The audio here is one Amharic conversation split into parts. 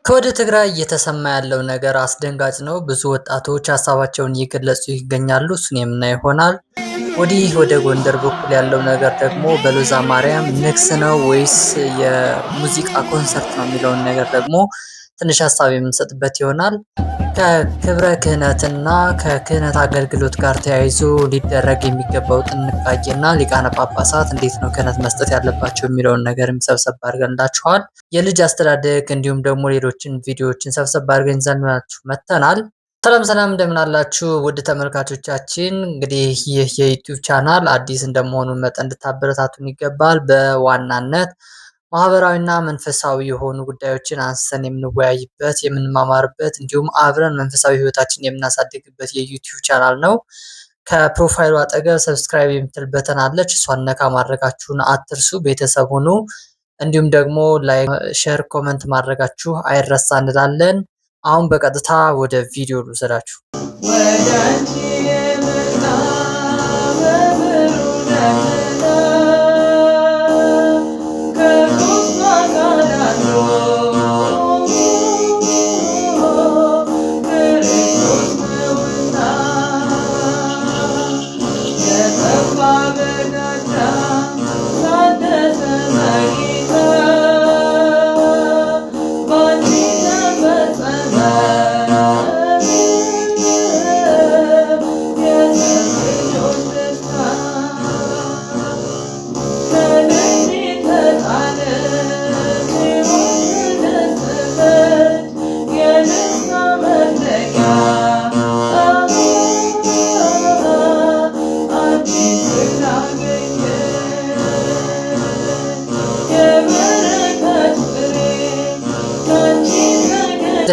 ከወደ ትግራይ እየተሰማ ያለው ነገር አስደንጋጭ ነው። ብዙ ወጣቶች ሀሳባቸውን እየገለጹ ይገኛሉ። እሱን የምናየው ይሆናል። ወዲህ ወደ ጎንደር በኩል ያለው ነገር ደግሞ በሎዛ ማርያም ንግስ ነው ወይስ የሙዚቃ ኮንሰርት ነው የሚለውን ነገር ደግሞ ትንሽ ሀሳብ የምንሰጥበት ይሆናል። ከክብረ ክህነትና ከክህነት አገልግሎት ጋር ተያይዞ ሊደረግ የሚገባው ጥንቃቄና ሊቃነ ጳጳሳት እንዴት ነው ክህነት መስጠት ያለባቸው የሚለውን ነገርም ሰብሰብ አድርገንላችኋል። የልጅ አስተዳደግ እንዲሁም ደግሞ ሌሎችን ቪዲዮዎችን ሰብሰብ አድርገን ይዘንላችሁ መጥተናል። ሰላም ሰላም እንደምን አላችሁ ውድ ተመልካቾቻችን። እንግዲህ ይህ የዩቲዩብ ቻናል አዲስ እንደመሆኑ መጠን እንድታበረታቱን ይገባል። በዋናነት ማህበራዊና መንፈሳዊ የሆኑ ጉዳዮችን አንስተን የምንወያይበት የምንማማርበት እንዲሁም አብረን መንፈሳዊ ህይወታችን የምናሳድግበት የዩቲዩብ ቻናል ነው። ከፕሮፋይሉ አጠገብ ሰብስክራይብ የምትል በተን አለች። እሷን ነካ ማድረጋችሁን አትርሱ። ቤተሰብ ሁኑ። እንዲሁም ደግሞ ላይክ፣ ሼር፣ ኮመንት ማድረጋችሁ አይረሳ እንላለን። አሁን በቀጥታ ወደ ቪዲዮ ልውሰዳችሁ።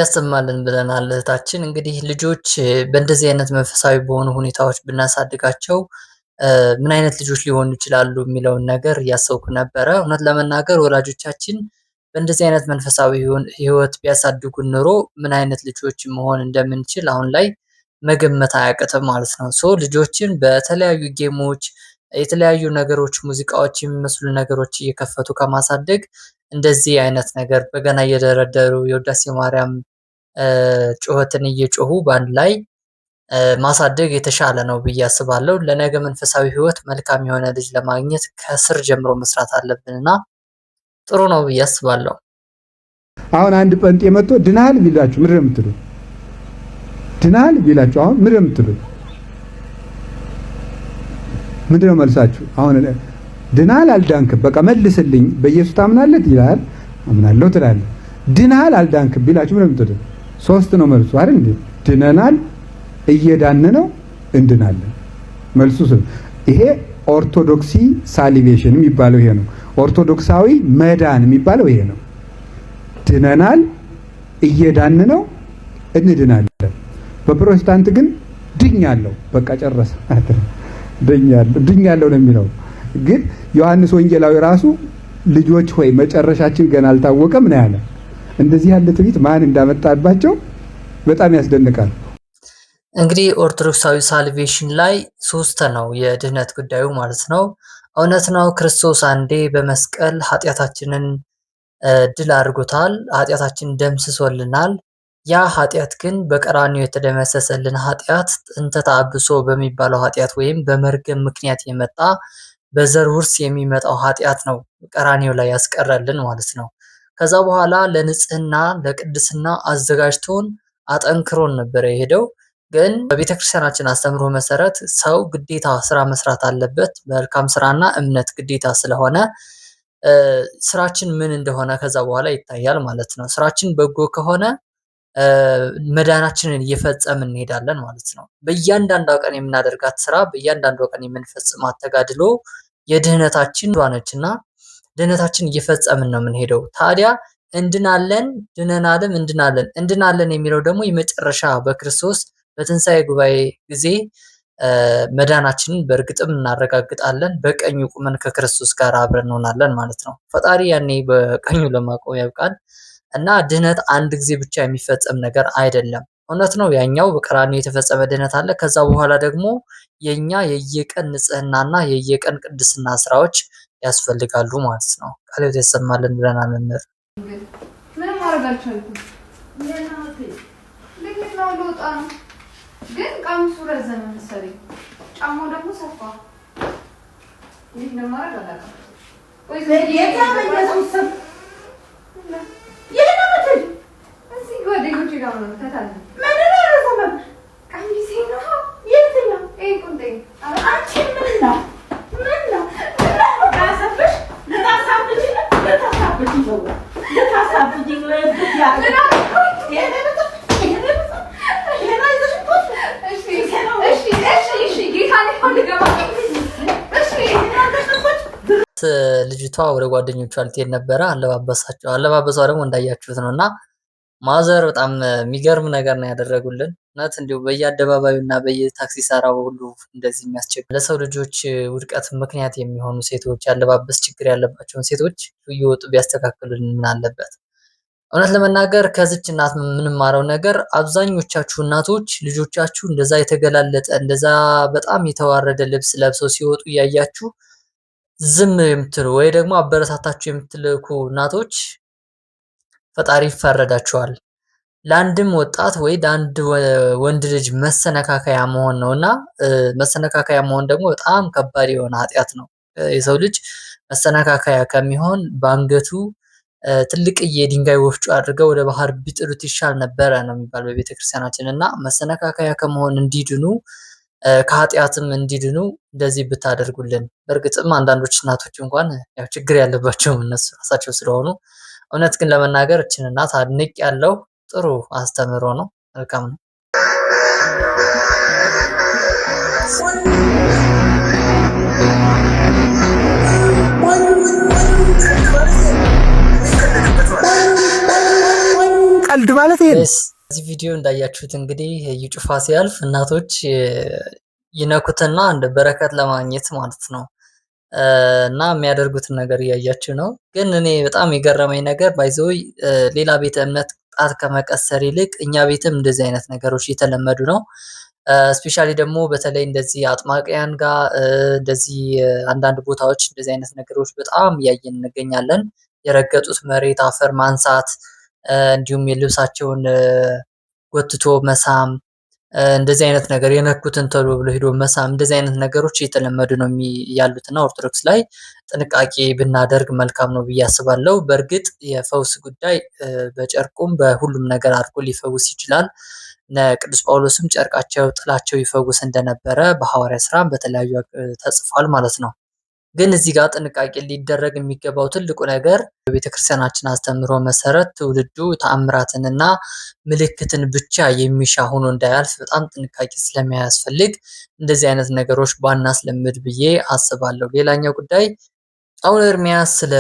ያሰማልን ብለናል እህታችን። እንግዲህ ልጆች በእንደዚህ አይነት መንፈሳዊ በሆኑ ሁኔታዎች ብናሳድጋቸው ምን አይነት ልጆች ሊሆኑ ይችላሉ የሚለውን ነገር እያሰብኩ ነበረ። እውነት ለመናገር ወላጆቻችን በእንደዚህ አይነት መንፈሳዊ ህይወት ቢያሳድጉን ኑሮ ምን አይነት ልጆች መሆን እንደምንችል አሁን ላይ መገመት አያቅትም ማለት ነው። ልጆችን በተለያዩ ጌሞች፣ የተለያዩ ነገሮች፣ ሙዚቃዎች የሚመስሉ ነገሮች እየከፈቱ ከማሳደግ እንደዚህ አይነት ነገር በገና እየደረደሩ የውዳሴ ማርያም ጩኸትን እየጮሁ በአንድ ላይ ማሳደግ የተሻለ ነው ብዬ አስባለሁ። ለነገ መንፈሳዊ ህይወት መልካም የሆነ ልጅ ለማግኘት ከስር ጀምሮ መስራት አለብንና ጥሩ ነው ብዬ አስባለሁ። አሁን አንድ ጴንጤ መጥቶ ድናል ቢላችሁ ምንድን ነው የምትሉት? ድናል ቢላችሁ አሁን ምንድን ነው የምትሉት? ምንድን ነው መልሳችሁ? አሁን ድናል አልዳንክም፣ በቃ መልስልኝ፣ በኢየሱስ ታምናለህ ይላል። አምናለሁ ትላለህ። ድናል አልዳንክም ቢላችሁ ምንድን ነው የምትሉት? ሶስት ነው መልሱ አይደል እንዴ? ድነናል፣ እየዳን ነው፣ እንድናለን። መልሱ ይሄ ኦርቶዶክሲ ሳሊቬሽን የሚባለው ይሄ ነው። ኦርቶዶክሳዊ መዳን የሚባለው ይሄ ነው። ድነናል፣ እየዳን ነው፣ እንድናለን። በፕሮቴስታንት ግን ድኛለሁ፣ በቃ ጨረሰ። ድኛለሁ ነው የሚለው። ግን ዮሐንስ ወንጌላዊ ራሱ ልጆች ሆይ መጨረሻችን ገና አልታወቀም ነው ያለ። እንደዚህ ያለ ትዕቢት ማን እንዳመጣባቸው በጣም ያስደንቃል። እንግዲህ ኦርቶዶክሳዊ ሳልቬሽን ላይ ሶስት ነው የድህነት ጉዳዩ ማለት ነው። እውነት ነው፣ ክርስቶስ አንዴ በመስቀል ኃጢአታችንን ድል አድርጎታል። ኃጢአታችን ደምስሶልናል። ያ ኃጢአት ግን በቀራንዮ የተደመሰሰልን ኃጢአት ጥንተ ተአብሶ በሚባለው ኃጢአት ወይም በመርገም ምክንያት የመጣ በዘር ውርስ የሚመጣው ኃጢአት ነው ቀራንዮ ላይ ያስቀረልን ማለት ነው። ከዛ በኋላ ለንጽህና ለቅድስና አዘጋጅቶን አጠንክሮን ነበረ የሄደው። ግን በቤተክርስቲያናችን አስተምሮ መሰረት ሰው ግዴታ ስራ መስራት አለበት። መልካም ስራና እምነት ግዴታ ስለሆነ ስራችን ምን እንደሆነ ከዛ በኋላ ይታያል ማለት ነው። ስራችን በጎ ከሆነ መዳናችንን እየፈጸምን እንሄዳለን ማለት ነው። በእያንዳንዷ ቀን የምናደርጋት ስራ፣ በእያንዳንዷ ቀን የምንፈጽማት ተጋድሎ የድህነታችን ነችና ድህነታችን እየፈጸምን ነው የምንሄደው። ታዲያ እንድናለን፣ ድነናልም እንድናለን የሚለው ደግሞ የመጨረሻ በክርስቶስ በትንሣኤ ጉባኤ ጊዜ መዳናችንን በእርግጥም እናረጋግጣለን። በቀኙ ቁመን ከክርስቶስ ጋር አብረን እንሆናለን ማለት ነው። ፈጣሪ ያኔ በቀኙ ለማቆም ያብቃል። እና ድህነት አንድ ጊዜ ብቻ የሚፈጸም ነገር አይደለም። እውነት ነው፣ ያኛው በቀራንዮ የተፈጸመ ድህነት አለ። ከዛ በኋላ ደግሞ የኛ የየቀን ንጽህናና የየቀን ቅድስና ስራዎች ያስፈልጋሉ ማለት ነው። ቃል የተሰማልን ብለናል መምህር። ምንም ማድረግ አልቻልኩም። ግን ቀሚሱ ረዘመ መሰለኝ፣ ጫማው ደግሞ ሰፋ። እንዴት እንደማደርግ አላውቅም። ወይ እዚህ ጓደኞቼ ጋር ነው ተታለ ቀሚሴ ነው የትኛው? ቁንጤ አንቺ ምን ነው ልጅቷ ወደ ጓደኞቿ ልትሄድ ነበረ። አለባበሷ ደግሞ እንዳያችሁት ነው እና ማዘር በጣም የሚገርም ነገር ነው ያደረጉልን። እውነት እንዲሁ በየአደባባዩ እና በየታክሲ ሰራው ሁሉ እንደዚህ የሚያስቸግር ለሰው ልጆች ውድቀት ምክንያት የሚሆኑ ሴቶች፣ ያለባበስ ችግር ያለባቸውን ሴቶች እየወጡ ቢያስተካክሉልን ምን አለበት? እውነት ለመናገር ከዚች እናት የምንማረው ነገር አብዛኞቻችሁ እናቶች ልጆቻችሁ እንደዛ የተገላለጠ እንደዛ በጣም የተዋረደ ልብስ ለብሰው ሲወጡ እያያችሁ ዝም የምትሉ ወይ ደግሞ አበረታታችሁ የምትልኩ እናቶች ፈጣሪ ይፈረዳችኋል። ለአንድም ወጣት ወይ ለአንድ ወንድ ልጅ መሰነካከያ መሆን ነውና መሰነካከያ መሆን ደግሞ በጣም ከባድ የሆነ ኃጢአት ነው። የሰው ልጅ መሰነካከያ ከሚሆን በአንገቱ ትልቅዬ ድንጋይ ወፍጮ አድርገው ወደ ባህር ቢጥሉት ይሻል ነበረ ነው የሚባል በቤተክርስቲያናችን። እና መሰነካከያ ከመሆን እንዲድኑ ከኃጢአትም እንዲድኑ እንደዚህ ብታደርጉልን። በእርግጥም አንዳንዶች እናቶች እንኳን ያው ችግር ያለባቸው እነሱ ራሳቸው ስለሆኑ፣ እውነት ግን ለመናገር እችን እናት አድንቅ ያለው ጥሩ አስተምሮ ነው። መልካም ነው። ቀልድ ማለት ይሄ ነው። እዚህ ቪዲዮ እንዳያችሁት እንግዲህ እዩ ጩፋ ሲያልፍ እናቶች ይነኩትና እንደ በረከት ለማግኘት ማለት ነው እና የሚያደርጉትን ነገር እያያችሁ ነው። ግን እኔ በጣም የገረመኝ ነገር ባይዘው ሌላ ቤተ እምነት ጣት ከመቀሰር ይልቅ እኛ ቤትም እንደዚህ አይነት ነገሮች የተለመዱ ነው። ስፔሻሊ ደግሞ በተለይ እንደዚህ አጥማቂያን ጋር እንደዚህ አንዳንድ ቦታዎች እንደዚህ አይነት ነገሮች በጣም እያየን እንገኛለን። የረገጡት መሬት አፈር ማንሳት፣ እንዲሁም የልብሳቸውን ጎትቶ መሳም፣ እንደዚህ አይነት ነገር የነኩትን ቶሎ ብሎ ሄዶ መሳም፣ እንደዚህ አይነት ነገሮች እየተለመዱ ነው ያሉትና ኦርቶዶክስ ላይ ጥንቃቄ ብናደርግ መልካም ነው ብዬ አስባለሁ። በእርግጥ የፈውስ ጉዳይ በጨርቁም በሁሉም ነገር አድርጎ ሊፈውስ ይችላል። ቅዱስ ጳውሎስም ጨርቃቸው ጥላቸው ይፈውስ እንደነበረ በሐዋርያ ሥራ በተለያዩ ተጽፏል ማለት ነው። ግን እዚህ ጋር ጥንቃቄ ሊደረግ የሚገባው ትልቁ ነገር በቤተክርስቲያናችን አስተምህሮ መሰረት ትውልዱ ተአምራትንና ምልክትን ብቻ የሚሻ ሆኖ እንዳያልፍ በጣም ጥንቃቄ ስለሚያስፈልግ እንደዚህ አይነት ነገሮች ባናስለምድ ብዬ አስባለሁ። ሌላኛው ጉዳይ አቡነ ኤርምያስ ስለ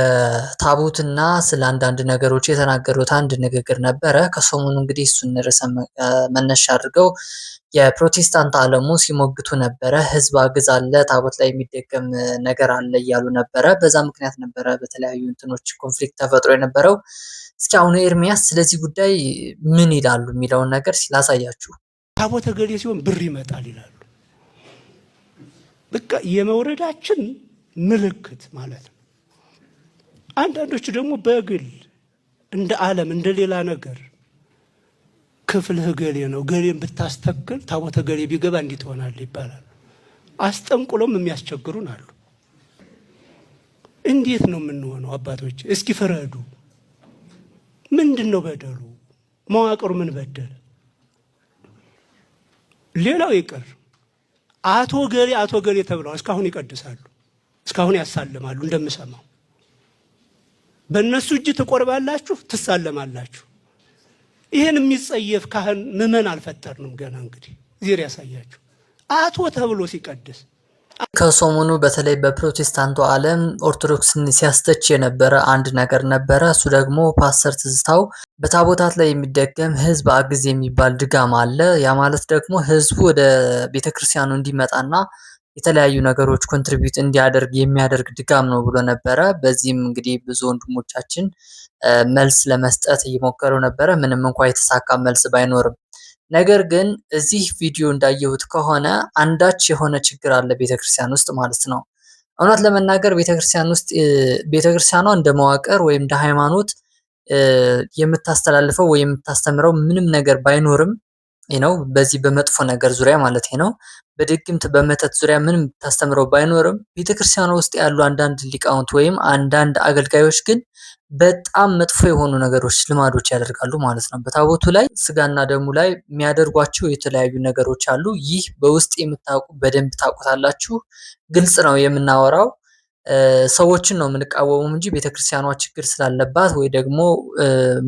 ታቦትና ስለ አንዳንድ ነገሮች የተናገሩት አንድ ንግግር ነበረ። ከሰሞኑ እንግዲህ እሱን ርዕሰ መነሻ አድርገው የፕሮቴስታንት ዓለሙ ሲሞግቱ ነበረ። ህዝብ አግዝ አለ፣ ታቦት ላይ የሚደገም ነገር አለ እያሉ ነበረ። በዛ ምክንያት ነበረ በተለያዩ እንትኖች ኮንፍሊክት ተፈጥሮ የነበረው። እስኪ አቡነ ኤርምያስ ስለዚህ ጉዳይ ምን ይላሉ የሚለውን ነገር ሲላሳያችሁ። ታቦተ ገሌ ሲሆን ብር ይመጣል ይላሉ። በቃ የመውረዳችን ምልክት ማለት ነው። አንዳንዶቹ ደግሞ በግል እንደ ዓለም እንደ ሌላ ነገር ክፍልህ ገሌ ነው፣ ገሌን ብታስተክል ታቦተ ገሌ ቢገባ እንዲህ ትሆናለህ ይባላል። አስጠንቁሎም የሚያስቸግሩን አሉ። እንዴት ነው የምንሆነው? አባቶች እስኪ ፍረዱ። ምንድን ነው በደሉ? መዋቅሩ ምን በደለ? ሌላው ይቅር፣ አቶ ገሌ ተብለው እስካሁን ይቀድሳሉ፣ እስካሁን ያሳልማሉ። እንደምሰማው በእነሱ እጅ ትቆርባላችሁ፣ ትሳለማላችሁ። ይህን የሚጸየፍ ካህን ምዕመን አልፈጠርንም ገና። እንግዲህ እዚህ ያሳያችሁ አቶ ተብሎ ሲቀድስ። ከሰሞኑ በተለይ በፕሮቴስታንቱ ዓለም ኦርቶዶክስን ሲያስተች የነበረ አንድ ነገር ነበረ። እሱ ደግሞ ፓስተር ትዝታው በታቦታት ላይ የሚደገም ህዝብ አግዝ የሚባል ድጋም አለ። ያ ማለት ደግሞ ህዝቡ ወደ ቤተክርስቲያኑ እንዲመጣና የተለያዩ ነገሮች ኮንትሪቢዩት እንዲያደርግ የሚያደርግ ድጋም ነው ብሎ ነበረ። በዚህም እንግዲህ ብዙ ወንድሞቻችን መልስ ለመስጠት እየሞከሩ ነበረ፣ ምንም እንኳ የተሳካ መልስ ባይኖርም። ነገር ግን እዚህ ቪዲዮ እንዳየሁት ከሆነ አንዳች የሆነ ችግር አለ ቤተክርስቲያን ውስጥ ማለት ነው። እውነት ለመናገር ቤተክርስቲያን ውስጥ ቤተክርስቲያኗ እንደ መዋቅር ወይም እንደ ሃይማኖት የምታስተላልፈው ወይ የምታስተምረው ምንም ነገር ባይኖርም ነው በዚህ በመጥፎ ነገር ዙሪያ ማለት ነው በድግምት በመተት ዙሪያ ምንም ታስተምረው ባይኖርም ቤተክርስቲያኗ ውስጥ ያሉ አንዳንድ ሊቃውንት ወይም አንዳንድ አገልጋዮች ግን በጣም መጥፎ የሆኑ ነገሮች ልማዶች ያደርጋሉ ማለት ነው። በታቦቱ ላይ ስጋና ደሙ ላይ የሚያደርጓቸው የተለያዩ ነገሮች አሉ። ይህ በውስጥ የምታውቁ በደንብ ታውቁታላችሁ። ግልጽ ነው የምናወራው። ሰዎችን ነው የምንቃወመው እንጂ ቤተክርስቲያኗ ችግር ስላለባት ወይ ደግሞ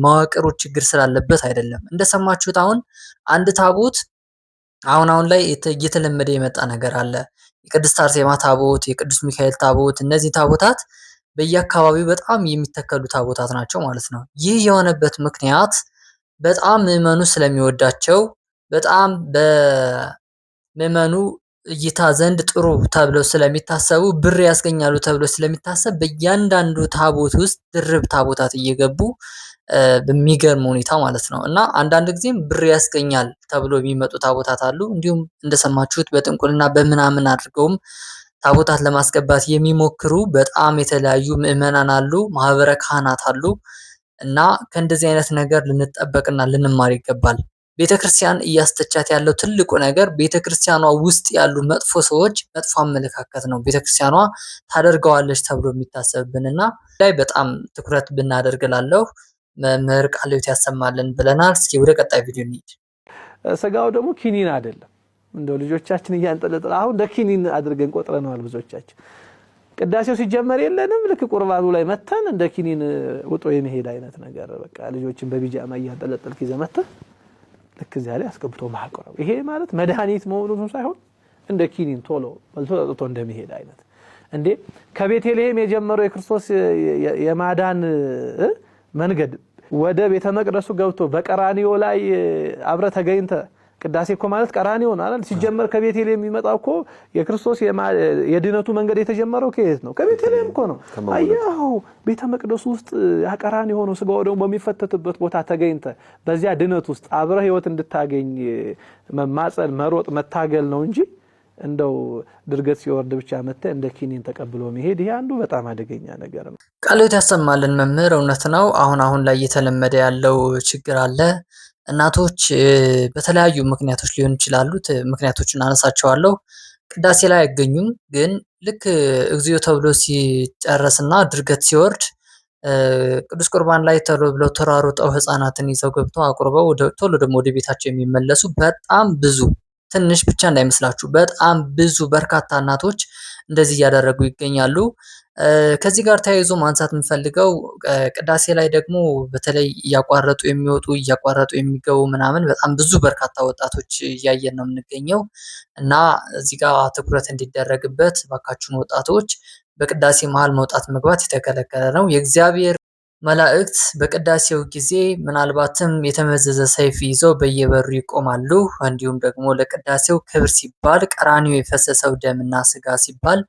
መዋቅሩ ችግር ስላለበት አይደለም። እንደሰማችሁት አሁን አንድ ታቦት አሁን ላይ እየተለመደ የመጣ ነገር አለ። የቅድስት አርሴማ ታቦት፣ የቅዱስ ሚካኤል ታቦት፣ እነዚህ ታቦታት በየአካባቢው በጣም የሚተከሉ ታቦታት ናቸው ማለት ነው። ይህ የሆነበት ምክንያት በጣም ምዕመኑ ስለሚወዳቸው በጣም በምዕመኑ እይታ ዘንድ ጥሩ ተብለው ስለሚታሰቡ ብር ያስገኛሉ ተብሎ ስለሚታሰብ በእያንዳንዱ ታቦት ውስጥ ድርብ ታቦታት እየገቡ በሚገርም ሁኔታ ማለት ነው እና አንዳንድ ጊዜም ብር ያስገኛል ተብሎ የሚመጡ ታቦታት አሉ። እንዲሁም እንደሰማችሁት በጥንቁልና በምናምን አድርገውም ታቦታት ለማስገባት የሚሞክሩ በጣም የተለያዩ ምዕመናን አሉ፣ ማህበረ ካህናት አሉ እና ከእንደዚህ አይነት ነገር ልንጠበቅና ልንማር ይገባል። ቤተክርስቲያን እያስተቻት ያለው ትልቁ ነገር ቤተክርስቲያኗ ውስጥ ያሉ መጥፎ ሰዎች መጥፎ አመለካከት ነው ቤተክርስቲያኗ ታደርገዋለች ተብሎ የሚታሰብብንና ላይ በጣም ትኩረት ብናደርግላለሁ። መምህር ቃለ ሕይወት ያሰማልን ብለናል። እስኪ ወደ ቀጣይ ቪዲዮ እንሂድ። ስጋው ደግሞ ኪኒን አይደለም እንደው ልጆቻችን እያንጠለጠለ አሁን ለኪኒን አድርገን ቆጥረናል ብዙዎቻችን። ቅዳሴው ሲጀመር የለንም ልክ ቁርባኑ ላይ መተን እንደ ኪኒን ውጦ የመሄድ አይነት ነገር በቃ ልጆችን በቢጃማ እያንጠለጠልክ ይዘህ መተህ ልክ እዚያ ላይ አስገብቶ ማቅረብ። ይሄ ማለት መድኃኒት መሆኑን ሳይሆን እንደ ኪኒን ቶሎ በልቶ ጠጥቶ እንደሚሄድ አይነት እንዴ ከቤተልሔም የጀመረው የክርስቶስ የማዳን መንገድ ወደ ቤተ መቅደሱ ገብቶ በቀራኒዮ ላይ አብረ ተገኝተ ቅዳሴ እኮ ማለት ቀራኒዮ ነው አይደል? ሲጀመር ከቤተልሔም የሚመጣው እኮ የክርስቶስ የድነቱ መንገድ የተጀመረው ከየት ነው? ከቤተልሔም እኮ ነው። አያው ቤተ መቅደሱ ውስጥ ያቀራኒ ሆኖ ስጋው ደግሞ በሚፈተትበት ቦታ ተገኝተ በዚያ ድነት ውስጥ አብረ ህይወት እንድታገኝ መማጸን መሮጥ መታገል ነው እንጂ እንደው ድርገት ሲወርድ ብቻ መተ እንደ ኪኒን ተቀብሎ መሄድ ይሄ አንዱ በጣም አደገኛ ነገር ነው። ቃለ ሕይወት ያሰማልን መምህር። እውነት ነው። አሁን ላይ እየተለመደ ያለው ችግር አለ። እናቶች በተለያዩ ምክንያቶች ሊሆኑ ይችላሉ። ምክንያቶችን አነሳቸዋለሁ። ቅዳሴ ላይ አይገኙም። ግን ልክ እግዚኦ ተብሎ ሲጨረስና ድርገት ሲወርድ ቅዱስ ቁርባን ላይ ቶሎ ብለው ተራሩጠው ህፃናትን ይዘው ገብተው አቁርበው ቶሎ ደግሞ ወደ ቤታቸው የሚመለሱ በጣም ብዙ ትንሽ ብቻ እንዳይመስላችሁ በጣም ብዙ በርካታ እናቶች እንደዚህ እያደረጉ ይገኛሉ። ከዚህ ጋር ተያይዞ ማንሳት የምፈልገው ቅዳሴ ላይ ደግሞ በተለይ እያቋረጡ የሚወጡ እያቋረጡ የሚገቡ ምናምን በጣም ብዙ በርካታ ወጣቶች እያየን ነው የምንገኘው እና እዚህ ጋር ትኩረት እንዲደረግበት ባካችሁን ወጣቶች በቅዳሴ መሃል መውጣት መግባት የተከለከለ ነው። የእግዚአብሔር መላእክት በቅዳሴው ጊዜ ምናልባትም የተመዘዘ ሰይፍ ይዘው በየበሩ ይቆማሉ። እንዲሁም ደግሞ ለቅዳሴው ክብር ሲባል ቀራንዮ የፈሰሰው ደምና ስጋ ሲባል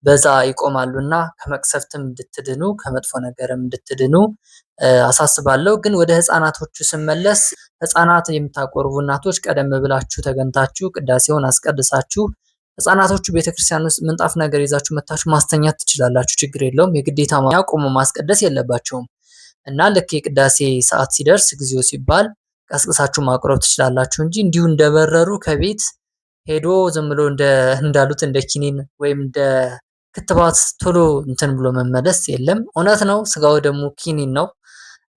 በዛ ይቆማሉና ከመቅሰፍትም እንድትድኑ ከመጥፎ ነገርም እንድትድኑ አሳስባለሁ። ግን ወደ ህፃናቶቹ ስመለስ ህፃናት የምታቆርቡ እናቶች ቀደም ብላችሁ ተገንታችሁ ቅዳሴውን አስቀድሳችሁ ህፃናቶቹ ቤተክርስቲያን ውስጥ ምንጣፍ ነገር ይዛችሁ መታችሁ ማስተኛት ትችላላችሁ። ችግር የለውም። የግዴታ ቆሞ ማስቀደስ የለባቸውም እና ልክ የቅዳሴ ሰዓት ሲደርስ ጊዜው ሲባል ቀስቅሳችሁ ማቅረብ ትችላላችሁ እንጂ እንዲሁ እንደበረሩ ከቤት ሄዶ ዝም ብሎ እንዳሉት እንደ ኪኒን ወይም እንደ ክትባት ቶሎ እንትን ብሎ መመለስ የለም። እውነት ነው። ስጋው ደግሞ ኪኒን ነው።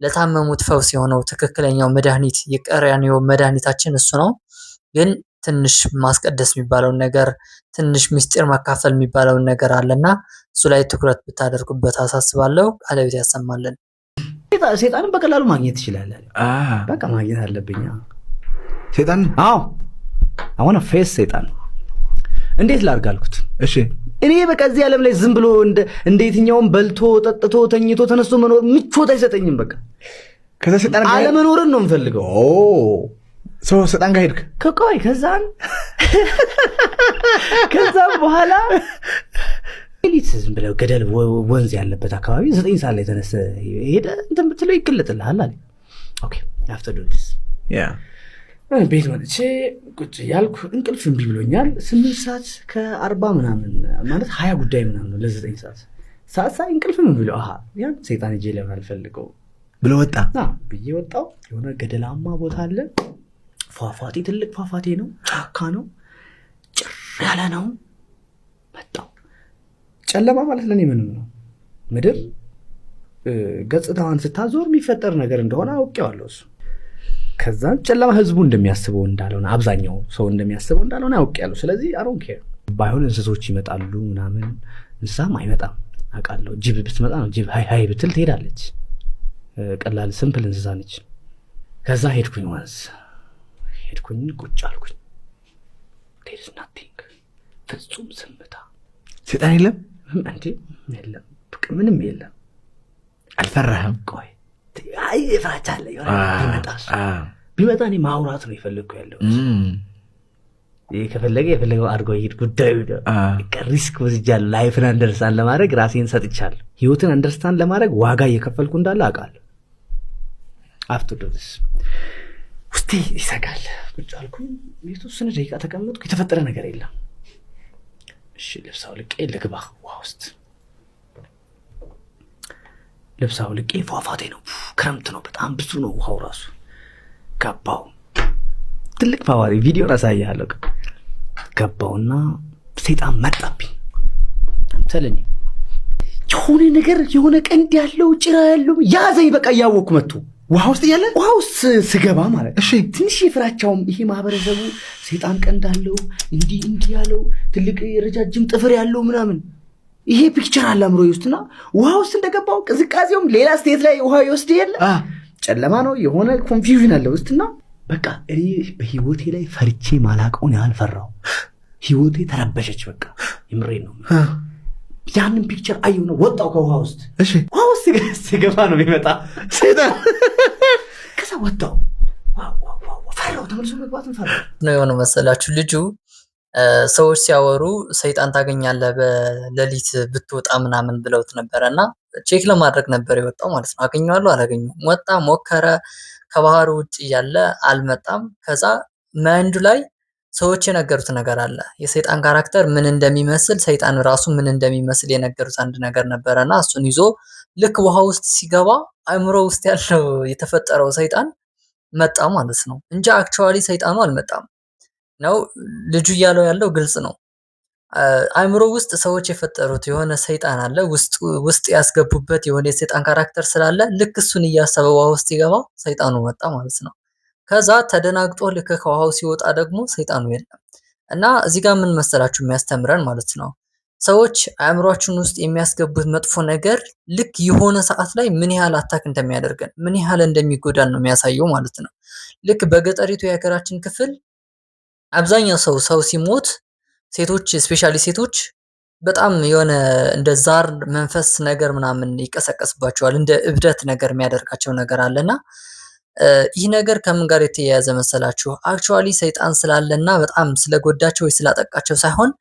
ለታመሙት ፈውስ የሆነው ትክክለኛው መድኃኒት የቀራንዮ መድኃኒታችን እሱ ነው። ግን ትንሽ ማስቀደስ የሚባለውን ነገር ትንሽ ምስጢር መካፈል የሚባለውን ነገር አለና እሱ ላይ ትኩረት ብታደርጉበት አሳስባለሁ። ቃለ ሕይወት ያሰማልን። ሰይጣንን በቀላሉ ማግኘት ትችላለህ። በቃ ማግኘት አለብኝ ሰይጣን። አዎ አሁን ፌስ ሰይጣን እንዴት ላድርግ አልኩት። እሺ እኔ በቃ እዚህ ዓለም ላይ ዝም ብሎ እንደ የትኛውም በልቶ ጠጥቶ ተኝቶ ተነስቶ መኖር ምቾት አይሰጠኝም። በቃ ከዛ ሰይጣን ጋር አለመኖርን ነው የምፈልገው። ሰው ሰይጣን ጋር ሄድክ? ከቆይ ከዛም በኋላ ሌሊት ዝም ብለው ገደል ወንዝ ያለበት አካባቢ 9 ሰዓት ላይ ተነስተ ሄደ እንትን ብትለው ይገለጥልሃል አለ። ኦኬ አፍተር ዶስ ያ ቤት መጥቼ ቁጭ ያልኩ እንቅልፍ እምቢ ብሎኛል። 8 ሰዓት ከ40 ምናምን ማለት 20 ጉዳይ ምናምን ነው ለ9 ሰዓት ሳይ እንቅልፍ እምቢ ብሎ ያን ሰይጣን እጄ ለምን አልፈልገው ብሎ ወጣ ብዬ ወጣው። የሆነ ገደላማ ቦታ አለ፣ ፏፏቴ፣ ትልቅ ፏፏቴ ነው፣ ጫካ ነው፣ ጭር ያለ ነው። መጣው። ጨለማ ማለት ለኔ ምንም ነው። ምድር ገጽታዋን ስታዞር የሚፈጠር ነገር እንደሆነ አውቄዋለሁ እሱ። ከዛ ጨለማ ህዝቡ እንደሚያስበው እንዳልሆነ፣ አብዛኛው ሰው እንደሚያስበው እንዳልሆነ አውቄያለሁ። ስለዚህ አሮን ኬር ባይሆን እንስሶች ይመጣሉ ምናምን፣ እንስሳም አይመጣም አውቃለሁ። ጅብ ብትመጣ ነው ጅብ ሃይ ሃይ ብትል ትሄዳለች። ቀላል ሲምፕል እንስሳ ነች። ከዛ ሄድኩኝ ወንዝ ሄድኩኝ፣ ቁጭ አልኩኝ። ዴርስ ናቲንግ፣ ፍጹም ዝምታ። ሴጣን የለም እንዴ? የለም፣ ምንም የለም። አልፈራህም? ቆይ አይ ፍራቻ አለ። ቢመጣ እኔ ማውራት ነው የፈለግኩ ያለው። ይህ ከፈለገ የፈለገው አድርገው ይሄድ ጉዳዩ። ሪስክ ወስጃለሁ። ላይፍን አንደርስታንድ ለማድረግ ራሴን ሰጥቻለሁ። ህይወትን አንደርስታንድ ለማድረግ ዋጋ እየከፈልኩ እንዳለ አውቃለሁ። አፍቶዶስ ውስጤ ይሰጋል። ቁጭ አልኩኝ። የተወሰነ ደቂቃ ተቀመጥኩ። የተፈጠረ ነገር የለም። እሺ ልብስ አውልቄ ልግባ ውሃ ውስጥ። ልብስ አውልቄ፣ ፏፏቴ ነው፣ ክረምት ነው፣ በጣም ብዙ ነው ውሃው ራሱ። ገባው። ትልቅ ፏፏቴ፣ ቪዲዮን አሳያለሁ። ገባውና ሰይጣን መጣብኝ። ተለኝ የሆነ ነገር፣ የሆነ ቀንድ ያለው ጭራ ያለው ያዘኝ። በቃ እያወቅኩ መጥቶ ውሃ ውስጥ እያለ ውሃ ውስጥ ስገባ ማለት እሺ፣ ትንሽ የፍራቻውም ይሄ ማህበረሰቡ ሰይጣን ቀንድ አለው እንዲህ ያለው ትልቅ ረጃጅም ጥፍር ያለው ምናምን ይሄ ፒክቸር አለ አእምሮዬ ውስጥና ውሃ ውስጥ እንደገባው ቅዝቃዜውም ሌላ ስቴት ላይ ውሃ ይወስድ የለ ጨለማ ነው፣ የሆነ ኮንፊውዥን አለ ውስጥና በቃ እኔ በህይወቴ ላይ ፈርቼ ማላቀውን ያህል ፈራው። ህይወቴ ተረበሸች። በቃ የምሬን ነው። ያንን ፒክቸር አየሁ ነው ወጣው ከውሃ ውስጥ። እሺ ውሃ ውስጥ ሲገባ ነው የሚመጣ ሰይጣን። ከዛ ወጣው ፈራው። ተመልሶ መግባትን ፈራው ነው የሆነ መሰላችሁ። ልጁ ሰዎች ሲያወሩ ሰይጣን ታገኛለህ በሌሊት ብትወጣ ምናምን ብለውት ነበረና ቼክ ለማድረግ ነበር የወጣው ማለት ነው። አገኘዋለሁ አላገኘውም። ወጣ፣ ሞከረ። ከባህሩ ውጭ እያለ አልመጣም። ከዛ ማይንዱ ላይ ሰዎች የነገሩት ነገር አለ። የሰይጣን ካራክተር ምን እንደሚመስል፣ ሰይጣን ራሱ ምን እንደሚመስል የነገሩት አንድ ነገር ነበረና እሱን ይዞ ልክ ውሃ ውስጥ ሲገባ አእምሮ ውስጥ ያለው የተፈጠረው ሰይጣን መጣ ማለት ነው እንጂ አክቹዋሊ ሰይጣኑ አልመጣም ነው። ልጁ እያለው ያለው ግልጽ ነው። አእምሮ ውስጥ ሰዎች የፈጠሩት የሆነ ሰይጣን አለ፣ ውስጥ ያስገቡበት የሆነ የሰይጣን ካራክተር ስላለ ልክ እሱን እያሰበ ውሃ ውስጥ ሲገባ ሰይጣኑ መጣ ማለት ነው። ከዛ ተደናግጦ ልክ ከውሃው ሲወጣ ደግሞ ሰይጣኑ የለም። እና እዚህ ጋር ምን መሰላችሁ የሚያስተምረን ማለት ነው፣ ሰዎች አእምሯችን ውስጥ የሚያስገቡት መጥፎ ነገር ልክ የሆነ ሰዓት ላይ ምን ያህል አታክ እንደሚያደርገን፣ ምን ያህል እንደሚጎዳን ነው የሚያሳየው ማለት ነው። ልክ በገጠሪቱ የሀገራችን ክፍል አብዛኛው ሰው ሲሞት ሴቶች ስፔሻሊ ሴቶች በጣም የሆነ እንደ ዛር መንፈስ ነገር ምናምን ይቀሰቀስባቸዋል። እንደ እብደት ነገር የሚያደርጋቸው ነገር አለና ይህ ነገር ከምን ጋር የተያያዘ መሰላችሁ? አክቹዋሊ ሰይጣን ስላለና በጣም ስለጎዳቸው ወይ ስላጠቃቸው ሳይሆን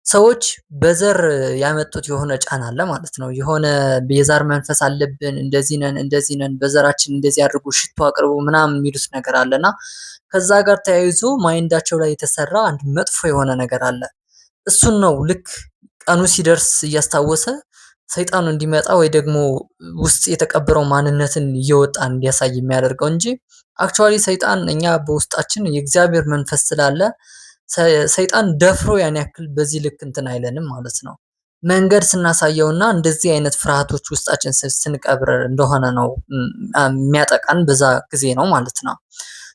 ሰዎች በዘር ያመጡት የሆነ ጫና አለ ማለት ነው። የሆነ የዛር መንፈስ አለብን፣ እንደዚህ ነን፣ በዘራችን እንደዚህ አድርጉ፣ ሽቶ አቅርቡ ምናምን የሚሉት ነገር አለና ከዛ ጋር ተያይዞ ማይንዳቸው ላይ የተሰራ አንድ መጥፎ የሆነ ነገር አለ። እሱን ነው ልክ ቀኑ ሲደርስ እያስታወሰ ሰይጣኑ እንዲመጣ ወይ ደግሞ ውስጥ የተቀበረው ማንነትን እየወጣ እንዲያሳይ የሚያደርገው እንጂ አክቹዋሊ ሰይጣን እኛ በውስጣችን የእግዚአብሔር መንፈስ ስላለ ሰይጣን ደፍሮ ያን ያክል በዚህ ልክ እንትን አይለንም ማለት ነው። መንገድ ስናሳየውና እንደዚህ አይነት ፍርሃቶች ውስጣችን ስንቀብር እንደሆነ ነው የሚያጠቃን በዛ ጊዜ ነው ማለት ነው።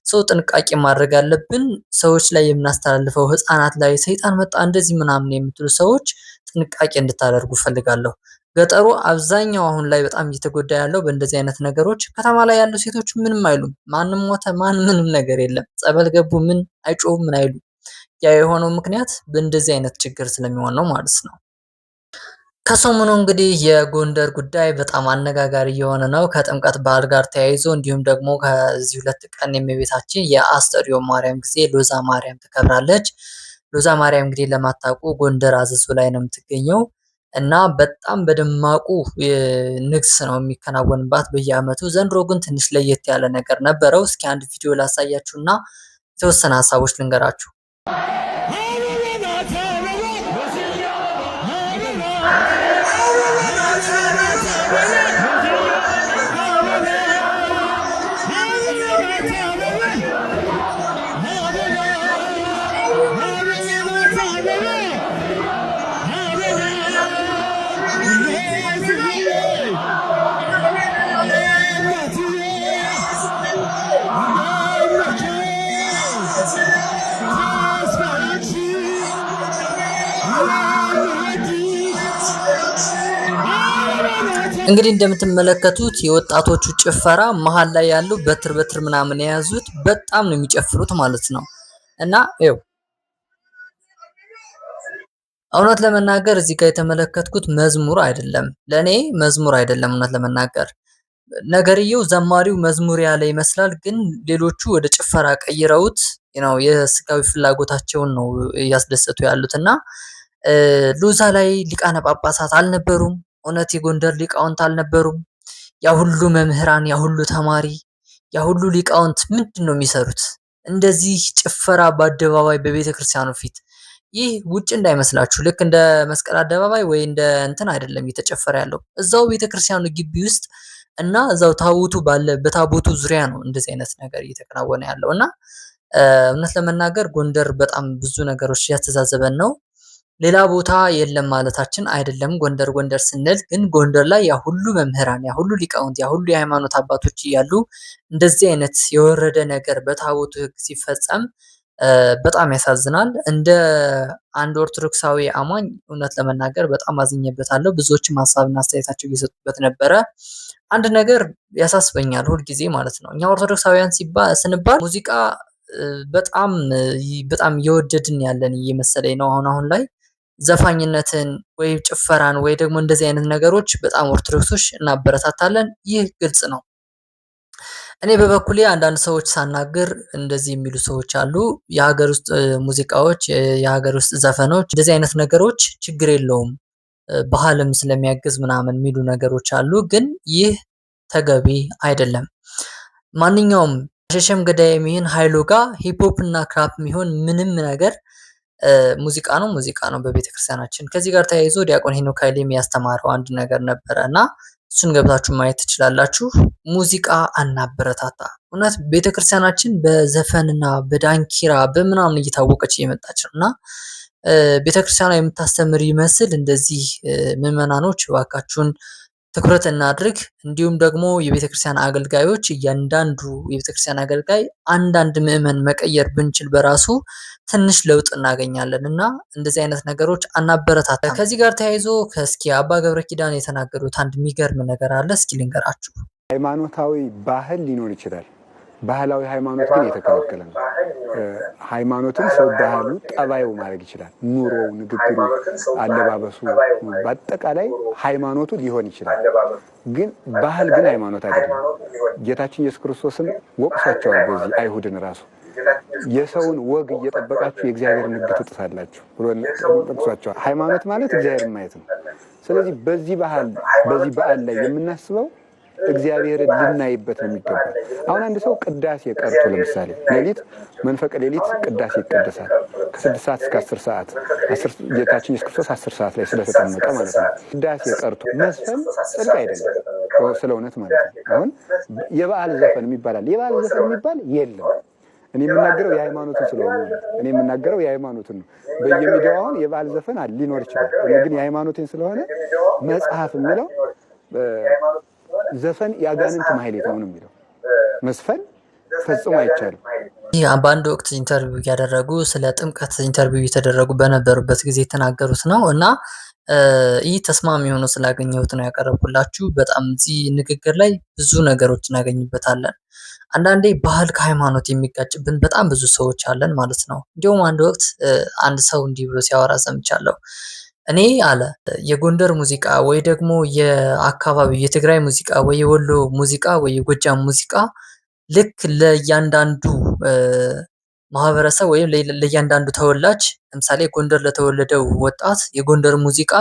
ሰው ጥንቃቄ ማድረግ ያለብን ሰዎች ላይ የምናስተላልፈው ህፃናት ላይ ሰይጣን መጣ እንደዚህ ምናምን የምትሉ ሰዎች ጥንቃቄ እንድታደርጉ ፈልጋለሁ። ገጠሩ አብዛኛው አሁን ላይ በጣም እየተጎዳ ያለው በእንደዚህ አይነት ነገሮች። ከተማ ላይ ያሉ ሴቶች ምንም አይሉም። ማንም ሞተ ምንም ነገር የለም። ጸበል ገቡ ምን አይጮሁም ምን አይሉ። ያ የሆነው ምክንያት በእንደዚህ አይነት ችግር ስለሚሆን ነው ማለት ነው። ከሰሞኑ እንግዲህ የጎንደር ጉዳይ በጣም አነጋጋሪ የሆነ ነው። ከጥምቀት በዓል ጋር ተያይዞ እንዲሁም ደግሞ ከዚህ 2 ቀን የእመቤታችን የአስተርዮ ማርያም ጊዜ ሎዛ ማርያም ትከብራለች። ሎዛ ማርያም እንግዲህ ለማታውቁ ጎንደር አዘዞ ላይ ነው የምትገኘው እና በጣም በደማቁ ንግስ ነው የሚከናወንባት በየዓመቱ። ዘንድሮ ግን ትንሽ ለየት ያለ ነገር ነበረው። እስኪ አንድ ቪዲዮ ላሳያችሁና የተወሰነ ሀሳቦች ልንገራችሁ። እንግዲህ እንደምትመለከቱት የወጣቶቹ ጭፈራ መሃል ላይ ያሉ በትር በትር ምናምን የያዙት በጣም ነው የሚጨፍሩት ማለት ነው። እና ይኸው እውነት ለመናገር እዚህ ጋር የተመለከትኩት መዝሙር አይደለም፣ ለኔ መዝሙር አይደለም። እውነት ለመናገር ነገርየው ዘማሪው መዝሙር ያለ ይመስላል፣ ግን ሌሎቹ ወደ ጭፈራ ቀይረውት ነው የስጋዊ ፍላጎታቸውን ነው እያስደሰቱ ያሉት። እና ሎዛ ላይ ሊቃነ ጳጳሳት አልነበሩም። እውነት የጎንደር ሊቃውንት አልነበሩም። ያ ሁሉ መምህራን፣ ያ ሁሉ ተማሪ፣ ያ ሁሉ ሊቃውንት ምንድን ነው የሚሰሩት? እንደዚህ ጭፈራ በአደባባይ በቤተ ክርስቲያኑ ፊት። ይህ ውጭ እንዳይመስላችሁ፣ ልክ እንደ መስቀል አደባባይ ወይ እንደ እንትን አይደለም እየተጨፈረ ያለው፣ እዛው ቤተ ክርስቲያኑ ግቢ ውስጥ እና እዛው ታቦቱ ባለ በታቦቱ ዙሪያ ነው እንደዚህ አይነት ነገር እየተከናወነ ያለው። እና እውነት ለመናገር ጎንደር በጣም ብዙ ነገሮች እያስተዛዘበን ነው። ሌላ ቦታ የለም ማለታችን አይደለም። ጎንደር ጎንደር ስንል ግን ጎንደር ላይ ያ ሁሉ መምህራን፣ ያ ሁሉ ሊቃውንት፣ ያ ሁሉ የሃይማኖት አባቶች እያሉ እንደዚህ አይነት የወረደ ነገር በታቦቱ ሕግ ሲፈጸም በጣም ያሳዝናል። እንደ አንድ ኦርቶዶክሳዊ አማኝ እውነት ለመናገር በጣም አዝኜበታለሁ። ብዙዎችም ሀሳብና አስተያየታቸው እየሰጡበት ነበረ። አንድ ነገር ያሳስበኛል ሁልጊዜ ማለት ነው። እኛ ኦርቶዶክሳውያን ስንባል ሙዚቃ በጣም በጣም እየወደድን ያለን እየመሰለኝ ነው አሁን ላይ ዘፋኝነትን ወይ ጭፈራን ወይ ደግሞ እንደዚህ አይነት ነገሮች በጣም ኦርቶዶክሶች እናበረታታለን። ይህ ግልጽ ነው። እኔ በበኩሌ አንዳንድ ሰዎች ሳናግር እንደዚህ የሚሉ ሰዎች አሉ። የሀገር ውስጥ ሙዚቃዎች፣ የሀገር ውስጥ ዘፈኖች እንደዚህ አይነት ነገሮች ችግር የለውም ባህልም ስለሚያግዝ ምናምን የሚሉ ነገሮች አሉ። ግን ይህ ተገቢ አይደለም። ማንኛውም ሸሸም ገዳይ የሚሆን ኃይሉ ጋር ሂፕሆፕ እና ክራፕ የሚሆን ምንም ነገር ሙዚቃ ነው ሙዚቃ ነው በቤተክርስቲያናችን። ከዚህ ጋር ተያይዞ ዲያቆን ሄኖክ ኃይሌ የሚያስተማረው አንድ ነገር ነበረ እና እሱን ገብታችሁ ማየት ትችላላችሁ። ሙዚቃ አናበረታታ። እውነት ቤተክርስቲያናችን በዘፈንና በዳንኪራ በምናምን እየታወቀች እየመጣች ነው እና ቤተክርስቲያኗ የምታስተምር ይመስል እንደዚህ ምዕመናኖች እባካችሁን ትኩረት እናድርግ። እንዲሁም ደግሞ የቤተክርስቲያን አገልጋዮች እያንዳንዱ የቤተክርስቲያን አገልጋይ አንዳንድ ምዕመን መቀየር ብንችል በራሱ ትንሽ ለውጥ እናገኛለን እና እንደዚህ አይነት ነገሮች አናበረታታ። ከዚህ ጋር ተያይዞ ከእስኪ አባ ገብረ ኪዳን የተናገሩት አንድ የሚገርም ነገር አለ። እስኪ ልንገራችሁ። ሃይማኖታዊ ባህል ሊኖር ይችላል። ባህላዊ ሃይማኖት ግን የተከለከለ ነው። ሃይማኖትን ሰው ባህሉ ጠባዩ ማድረግ ይችላል። ኑሮው፣ ንግግሩ፣ አለባበሱ በአጠቃላይ ሃይማኖቱ ሊሆን ይችላል። ግን ባህል ግን ሃይማኖት አይደለም። ጌታችን ኢየሱስ ክርስቶስም ወቅሷቸዋል። በዚህ አይሁድን ራሱ የሰውን ወግ እየጠበቃችሁ የእግዚአብሔርን ሕግ ትጥሳላችሁ ብሎ ጠቅሷቸዋል። ሃይማኖት ማለት እግዚአብሔርን ማየት ነው። ስለዚህ በዚህ በዓል ላይ የምናስበው እግዚአብሔርን ልናይበት ነው የሚገባ። አሁን አንድ ሰው ቅዳሴ ቀርቶ ለምሳሌ ሌሊት መንፈቀ ሌሊት ቅዳሴ ይቀደሳል ከ6 ሰዓት እስከ 10 ሰዓት ጌታችን ኢየሱስ ክርስቶስ 10 ሰዓት ላይ ስለተቀመጠ ማለት ነው። ቅዳሴ ቀርቶ መስፈን ጽድቅ አይደለም ስለ እውነት ማለት ነው። አሁን የበዓል ዘፈን የሚባላል የበዓል ዘፈን የሚባል የለም። እኔ የምናገረው የሃይማኖትን ስለሆነ እኔ የምናገረው የሃይማኖትን ነው። በየሚዲያው አሁን የበዓል ዘፈን ሊኖር ይችላል። እኔ ግን የሃይማኖትን ስለሆነ መጽሐፍ የሚለው ዘፈን ያጋንንት ማህሌት ነው የሚለው መስፈን ፈጽሞ አይቻልም። በአንድ ወቅት ኢንተርቪው ያደረጉ ስለ ጥምቀት ኢንተርቪው የተደረጉ በነበሩበት ጊዜ የተናገሩት ነው እና ይህ ተስማሚ ሆኖ ስላገኘሁት ነው ያቀረብኩላችሁ። በጣም እዚህ ንግግር ላይ ብዙ ነገሮች እናገኝበታለን። አንዳንዴ ባህል ከሃይማኖት የሚጋጭብን በጣም ብዙ ሰዎች አለን ማለት ነው። እንዲሁም አንድ ወቅት አንድ ሰው እንዲህ ብሎ ሲያወራ ሰምቻለሁ። እኔ አለ የጎንደር ሙዚቃ ወይ ደግሞ የአካባቢው የትግራይ ሙዚቃ ወይ የወሎ ሙዚቃ ወይ የጎጃም ሙዚቃ ልክ ለእያንዳንዱ ማህበረሰብ ወይም ለእያንዳንዱ ተወላጅ ለምሳሌ ጎንደር ለተወለደው ወጣት የጎንደር ሙዚቃ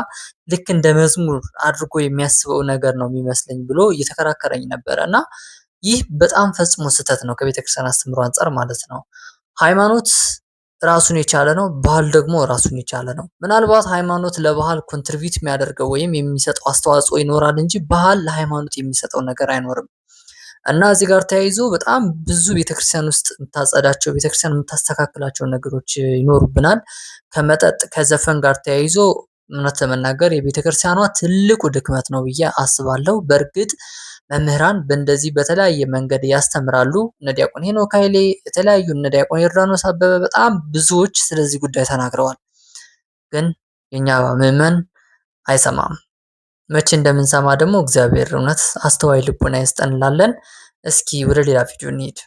ልክ እንደ መዝሙር አድርጎ የሚያስበው ነገር ነው የሚመስለኝ ብሎ እየተከራከረኝ ነበረ እና ይህ በጣም ፈጽሞ ስህተት ነው ከቤተክርስቲያን አስተምሮ አንጻር ማለት ነው። ሃይማኖት ራሱን የቻለ ነው፣ ባህል ደግሞ ራሱን የቻለ ነው። ምናልባት ሃይማኖት ለባህል ኮንትሪቢዩት የሚያደርገው ወይም የሚሰጠው አስተዋጽኦ ይኖራል እንጂ ባህል ለሃይማኖት የሚሰጠው ነገር አይኖርም። እና እዚህ ጋር ተያይዞ በጣም ብዙ ቤተክርስቲያን ውስጥ የምታጸዳቸው ቤተክርስቲያን የምታስተካክላቸው ነገሮች ይኖሩብናል። ከመጠጥ ከዘፈን ጋር ተያይዞ እውነት ለመናገር የቤተክርስቲያኗ ትልቁ ድክመት ነው ብዬ አስባለሁ። በእርግጥ መምህራን በእንደዚህ በተለያየ መንገድ ያስተምራሉ። እነ ዲያቆን ሄኖክ ኃይሌ የተለያዩ እነ ዲያቆን ዮርዳኖስ አበበ በጣም ብዙዎች ስለዚህ ጉዳይ ተናግረዋል። ግን የኛ ምዕመን አይሰማም። መቼ እንደምንሰማ ደግሞ እግዚአብሔር እውነት አስተዋይ ልቦና ይስጠን እንላለን። እስኪ ወደ ሌላ ቪዲዮ እንሂድ።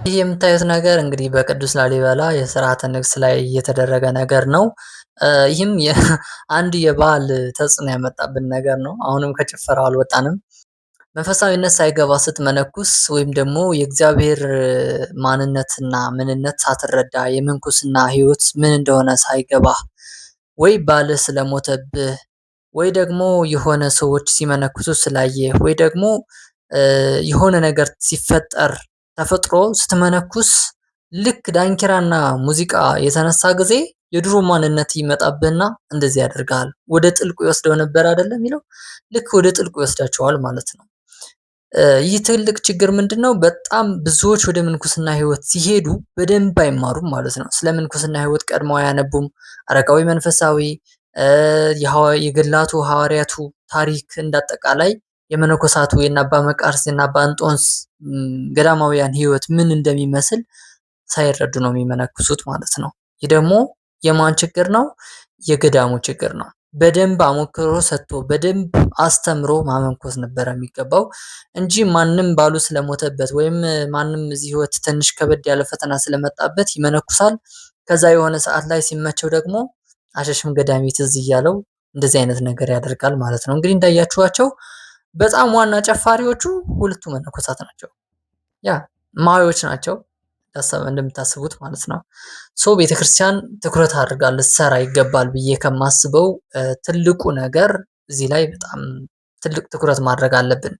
ይህ የምታዩት ነገር እንግዲህ በቅዱስ ላሊበላ የስርዓተ ንግስ ላይ እየተደረገ ነገር ነው። ይህም አንድ የባህል ተጽዕኖ ያመጣብን ነገር ነው። አሁንም ከጭፈራው አልወጣንም። መንፈሳዊነት ሳይገባ ስትመነኩስ ወይም ደግሞ የእግዚአብሔር ማንነትና ምንነት ሳትረዳ የምንኩስና ህይወት ምን እንደሆነ ሳይገባ ወይ ባልህ ስለሞተብህ ወይ ደግሞ የሆነ ሰዎች ሲመነኩሱ ስላየህ ወይ ደግሞ የሆነ ነገር ሲፈጠር ተፈጥሮ ስትመነኩስ ልክ ዳንኪራና ሙዚቃ የተነሳ ጊዜ የድሮ ማንነት ይመጣብህና እንደዚህ ያደርጋል። ወደ ጥልቁ ይወስደው ነበር አይደለም የሚለው ልክ ወደ ጥልቁ ይወስዳቸዋል ማለት ነው። ይህ ትልቅ ችግር ምንድነው? በጣም ብዙዎች ወደ ምንኩስና ህይወት ሲሄዱ በደንብ አይማሩም ማለት ነው። ስለ ምንኩስና ህይወት ቀድመው አያነቡም። አረጋዊ መንፈሳዊ የገድላቱ ሐዋርያቱ ታሪክ እንዳጠቃላይ የመነኮሳቱ የእነ አባ መቃርስ የእነ አባ እንጦንስ ገዳማውያን ህይወት ምን እንደሚመስል ሳይረዱ ነው የሚመነኩሱት ማለት ነው። ይህ ደግሞ የማን ችግር ነው? የገዳሙ ችግር ነው። በደንብ አሞክሮ ሰጥቶ በደንብ አስተምሮ ማመንኮስ ነበር የሚገባው እንጂ ማንም ባሉ ስለሞተበት ወይም ማንም እዚህ ህይወት ትንሽ ከበድ ያለ ፈተና ስለመጣበት ይመነኩሳል። ከዛ የሆነ ሰዓት ላይ ሲመቸው ደግሞ አሸሽም ገዳሚ ትዝ እያለው እንደዚህ አይነት ነገር ያደርጋል ማለት ነው። እንግዲህ እንዳያችኋቸው በጣም ዋና ጨፋሪዎቹ ሁለቱ መነኮሳት ናቸው። ያ ማዮች ናቸው እንደምታስቡት ማለት ነው። ቤተክርስቲያን ትኩረት አድርጋ ልትሰራ ይገባል ብዬ ከማስበው ትልቁ ነገር እዚህ ላይ በጣም ትልቅ ትኩረት ማድረግ አለብን።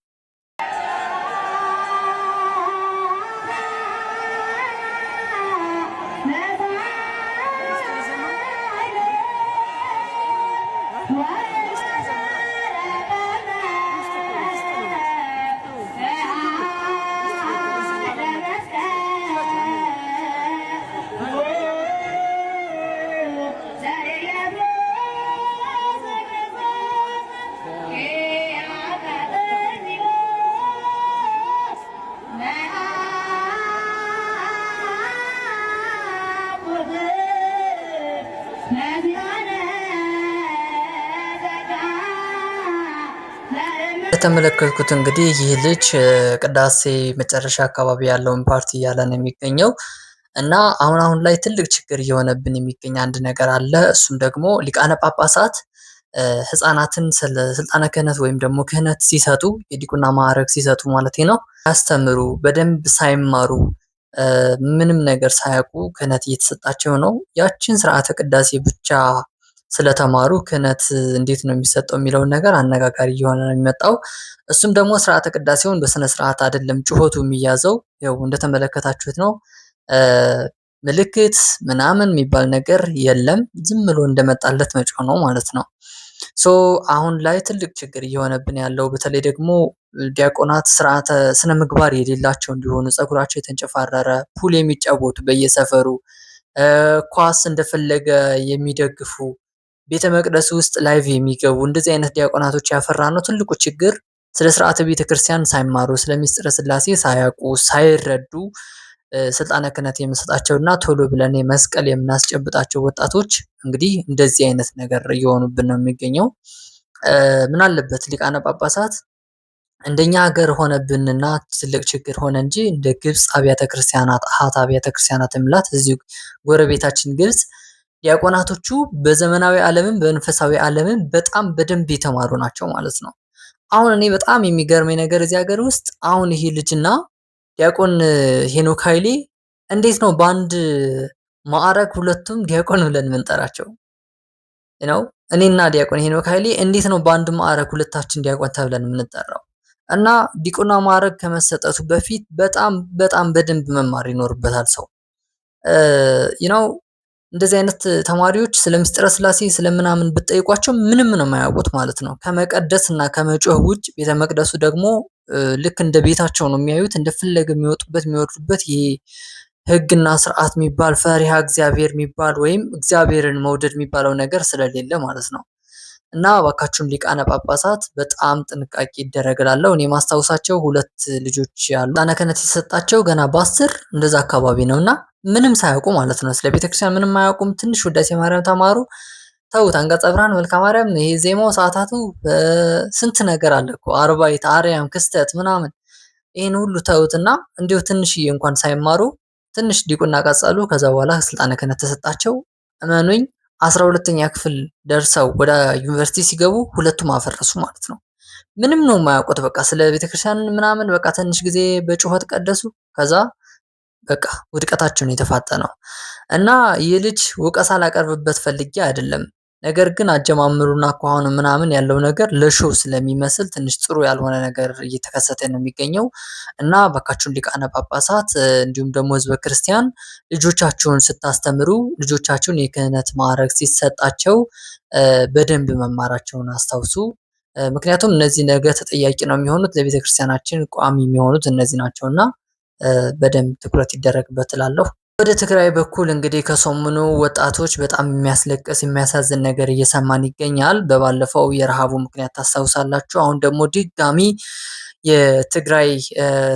የተመለከትኩት እንግዲህ ይህ ልጅ ቅዳሴ መጨረሻ አካባቢ ያለውን ፓርቲ እያለ ነው የሚገኘው እና አሁን ላይ ትልቅ ችግር እየሆነብን የሚገኝ አንድ ነገር አለ። እሱም ደግሞ ሊቃነ ጳጳሳት ህፃናትን ስልጣነ ክህነት ወይም ደግሞ ክህነት ሲሰጡ የዲቁና ማዕረግ ሲሰጡ ማለት ነው ያስተምሩ በደንብ ሳይማሩ ምንም ነገር ሳያውቁ ክህነት እየተሰጣቸው ነው። ያችን ስርዓተ ቅዳሴ ብቻ ስለተማሩ ክህነት እንዴት ነው የሚሰጠው የሚለውን ነገር አነጋጋሪ እየሆነ ነው የሚመጣው። እሱም ደግሞ ስርዓተ ቅዳሴውን በስነ ስርዓት አይደለም ጩኸቱ የሚያዘው ያው እንደተመለከታችሁት ነው። ምልክት ምናምን የሚባል ነገር የለም። ዝም ብሎ እንደመጣለት መጮህ ነው ማለት ነው። አሁን ላይ ትልቅ ችግር እየሆነብን ያለው በተለይ ደግሞ ዲያቆናት ስርዓተ ስነ ምግባር የሌላቸው እንዲሆኑ ፀጉራቸው የተንጨፋረረ ፑል የሚጫወቱ በየሰፈሩ ኳስ እንደፈለገ የሚደግፉ ቤተ መቅደስ ውስጥ ላይቭ የሚገቡ እንደዚህ አይነት ዲያቆናቶች ያፈራ ነው ትልቁ ችግር። ስለ ስርዓተ ቤተክርስቲያን ሳይማሩ ስለ ሚስጥረ ስላሴ ሳያውቁ ሳይረዱ ስልጣነ ክህነት የምንሰጣቸውና ቶሎ ብለን መስቀል የምናስጨብጣቸው ወጣቶች እንግዲህ እንደዚህ አይነት ነገር እየሆኑብን ነው የሚገኘው። ምን አለበት ሊቃነ ጳጳሳት እንደኛ ሀገር ሆነብንና ትልቅ ችግር ሆነ እንጂ እንደ ግብጽ አብያተ ክርስቲያናት አሃት አብያተ ክርስቲያናት ምላት እዚህ ጎረቤታችን ግብጽ ዲያቆናቶቹ በዘመናዊ ዓለምን በመንፈሳዊ ዓለምን በጣም በደንብ የተማሩ ናቸው ማለት ነው። አሁን እኔ በጣም የሚገርመኝ ነገር እዚህ ሀገር ውስጥ አሁን ይሄ ልጅና ዲያቆን ሄኖክ ኃይሌ እንዴት ነው በአንድ ማዕረግ ሁለቱም ዲያቆን ብለን የምንጠራቸው ነው? እኔና ዲያቆን ሄኖክ ኃይሌ እንዴት ነው በአንድ ማዕረግ ሁለታችን ዲያቆን ተብለን የምንጠራው? እና ዲቁና ማዕረግ ከመሰጠቱ በፊት በጣም በደንብ መማር ይኖርበታል ሰው እንደዚህ አይነት ተማሪዎች ስለ ምስጢረ ስላሴ ስለምናምን ብትጠይቋቸው ምንም ነው የማያውቁት ማለት ነው። ከመቀደስ እና ከመጮህ ውጭ ቤተ መቅደሱ ደግሞ ልክ እንደ ቤታቸው ነው የሚያዩት። እንደፈለገ የሚወጡበት የሚወርዱበት ይሄ ህግና ስርዓት የሚባል ፈሪሃ እግዚአብሔር የሚባል ወይም እግዚአብሔርን መውደድ የሚባለው ነገር ስለሌለ ማለት ነው። እና እባካችሁን ሊቃነ ጳጳሳት በጣም ጥንቃቄ ይደረግላለሁ። እኔ ማስታውሳቸው 2 ልጆች ያሉ ሊቃነ ክህነት የተሰጣቸው ገና በ10 እንደዛ አካባቢ ነውና ምንም ሳያውቁ ማለት ነው። ስለ ቤተክርስቲያን ምንም አያውቁም። ትንሽ ውዳሴ ማርያም ተማሩ። ተውት፣ አንቀጸ ብርሃን፣ መልክአ ማርያም፣ ይሄ ዜማው፣ ሰዓታቱ ስንት ነገር አለ እኮ አርባዕት፣ አርያም፣ ክስተት ምናምን ይሄን ሁሉ ተውትና እንዲሁ ትንሽዬ እንኳን ሳይማሩ ትንሽ ዲቁና ቀጸሉ። ከዛ በኋላ ስልጣነ ክህነት ተሰጣቸው። እመኑኝ 12ኛ ክፍል ደርሰው ወደ ዩኒቨርሲቲ ሲገቡ ሁለቱም አፈረሱ ማለት ነው። ምንም ነው የማያውቁት። በቃ ስለ ቤተክርስቲያን ምናምን በቃ ትንሽ ጊዜ በጩኸት ቀደሱ። ከዛ በቃ ውድቀታቸውን የተፋጠነው እና ይህ ልጅ ወቀሳ ላቀርብበት ፈልጌ አይደለም። ነገር ግን አጀማምሩና አኳኋኑ ምናምን ያለው ነገር ለሾው ስለሚመስል ትንሽ ጥሩ ያልሆነ ነገር እየተከሰተ ነው የሚገኘው እና ባካችሁን ሊቃነ ጳጳሳት እንዲሁም ደግሞ ህዝበ ክርስቲያን ልጆቻችሁን ስታስተምሩ ልጆቻችሁን የክህነት ማዕረግ ሲሰጣቸው በደንብ መማራቸውን አስታውሱ። ምክንያቱም እነዚህ ነገ ተጠያቂ ነው የሚሆኑት፣ ለቤተ ክርስቲያናችን ቋሚ የሚሆኑት እነዚህ ናቸውና በደንብ ትኩረት ይደረግበት እላለሁ። ወደ ትግራይ በኩል እንግዲህ ከሰሞኑ ወጣቶች በጣም የሚያስለቅስ የሚያሳዝን ነገር እየሰማን ይገኛል። በባለፈው የረሃቡ ምክንያት ታስታውሳላችሁ። አሁን ደግሞ ድጋሚ የትግራይ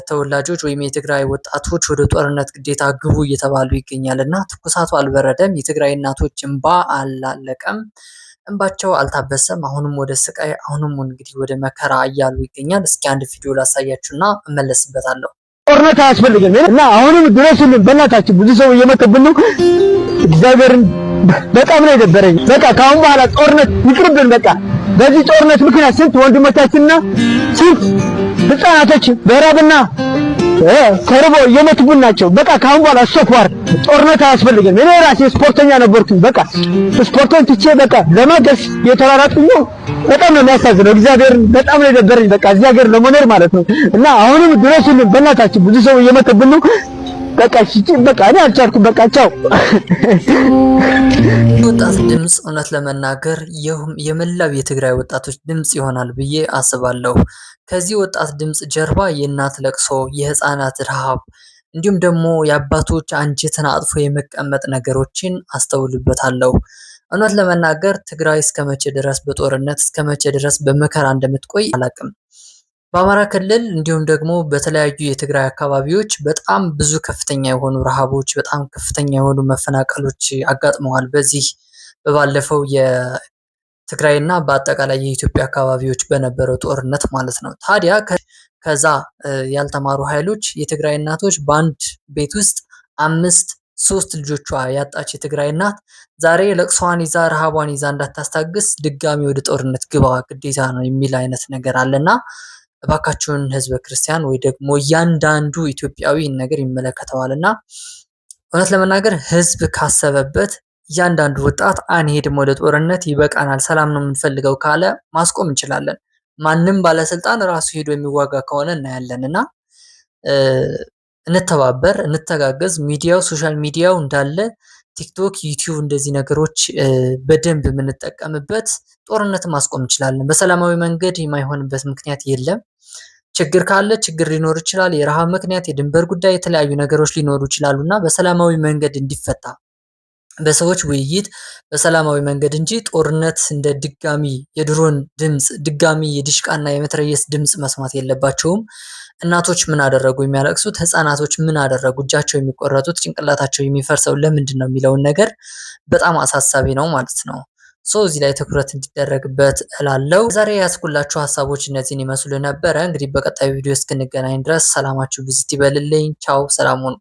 ተወላጆች ወይም የትግራይ ወጣቶች ወደ ጦርነት ግዴታ ግቡ እየተባሉ ይገኛል እና ትኩሳቱ አልበረደም። የትግራይ እናቶች እንባ አላለቀም፣ እንባቸው አልታበሰም። አሁንም ወደ ስቃይ፣ አሁንም እንግዲህ ወደ መከራ እያሉ ይገኛል። እስኪ አንድ ቪዲዮ ላሳያችሁና እመለስበታለሁ። ጦርነት አያስፈልግም እና አሁንም ድረሱልን በእናታችሁ። ብዙ ሰው እየመከብን ነው። እግዚአብሔርን በጣም ነው የደበረኝ። በቃ ከአሁን በኋላ ጦርነት ይቅርብን። በቃ በዚህ ጦርነት ምክንያት ስንት ወንድሞቻችንና ስንት ህፃናቶች በራብና ተርቦ እየሞቱብን ናቸው። በቃ ከአሁን በኋላ ሶፋር ጦርነት አያስፈልግም። እኔ ራሴ ስፖርተኛ ነበርኩኝ። በቃ ስፖርቱን ትቼ በቃ ለማገስ የተራራጥኩኝ ነው። በጣም ነው የሚያሳዝነው። እግዚአብሔርን በጣም ነው የደበረኝ። በቃ እግዚአብሔር ለመኖር ማለት ነው እና አሁንም ድረሱልን በእናታችሁ። ብዙ ሰው እየመከብን ነው። በቃ በቃ እኔ አልቻልኩም። በቃ ቻው። ወጣት ድምጽ እውነት ለመናገር የመላው የትግራይ ወጣቶች ድምጽ ይሆናል ብዬ አስባለሁ። ከዚህ ወጣት ድምጽ ጀርባ የእናት ለቅሶ፣ የህፃናት ረሃብ እንዲሁም ደግሞ የአባቶች አንጀትን አጥፎ የመቀመጥ ነገሮችን አስተውልበታለሁ። እውነት ለመናገር ትግራይ እስከመቼ ድረስ በጦርነት እስከመቼ ድረስ በመከራ እንደምትቆይ አላቅም። በአማራ ክልል እንዲሁም ደግሞ በተለያዩ የትግራይ አካባቢዎች በጣም ብዙ ከፍተኛ የሆኑ ረሃቦች፣ በጣም ከፍተኛ የሆኑ መፈናቀሎች አጋጥመዋል። በዚህ በባለፈው የትግራይና በአጠቃላይ የኢትዮጵያ አካባቢዎች በነበረው ጦርነት ማለት ነው። ታዲያ ከዛ ያልተማሩ ኃይሎች የትግራይ እናቶች በአንድ ቤት ውስጥ 3 ልጆቿ ያጣች የትግራይ እናት ዛሬ ለቅሷን ይዛ ረሃቧን ይዛ እንዳታስታግስ ድጋሚ ወደ ጦርነት ግባ ግዴታ ነው የሚል አይነት ነገር አለና እባካችሁን ህዝበ ክርስቲያን ወይ ደግሞ እያንዳንዱ ኢትዮጵያዊ ነገር ይመለከተዋልና እውነት ለመናገር ህዝብ ካሰበበት እያንዳንዱ ወጣት አንሄድም ወደ ጦርነት ይበቃናል፣ ሰላም ነው የምንፈልገው ካለ ማስቆም እንችላለን። ማንም ባለስልጣን ራሱ ሄዶ የሚዋጋ ከሆነ እናያለንና እንተባበር፣ እንተጋገዝ። ሚዲያው ሶሻል ሚዲያው እንዳለ ቲክቶክ፣ ዩቲዩብ እንደዚህ ነገሮች በደንብ የምንጠቀምበት ጦርነትን ማስቆም እንችላለን። በሰላማዊ መንገድ የማይሆንበት ምክንያት የለም። ችግር ካለ ችግር ሊኖር ይችላል። የረሃብ ምክንያት፣ የድንበር ጉዳይ፣ የተለያዩ ነገሮች ሊኖሩ ይችላሉና በሰላማዊ መንገድ እንዲፈታ በሰዎች ውይይት በሰላማዊ መንገድ እንጂ ጦርነት እንደ ድጋሚ የድሮን ድምጽ ድጋሚ የዲሽቃና የመትረየስ ድምጽ መስማት የለባቸውም። እናቶች ምን አደረጉ የሚያለቅሱት፣ ህፃናቶች ምን አደረጉ እጃቸው የሚቆረጡት፣ ጭንቅላታቸው የሚፈርሰው ለምንድን ነው የሚለውን ነገር በጣም አሳሳቢ ነው ማለት ነው። እዚህ ላይ ትኩረት እንዲደረግበት እላለሁ። ዛሬ ያስኩላችሁ ሀሳቦች እነዚህን ይመስሉ ነበረ። እንግዲህ በቀጣዩ ቪዲዮ እስክንገናኝ ድረስ ሰላማችሁ ብዝት ይበልልኝ። ቻው፣ ሰላም ሁኑ።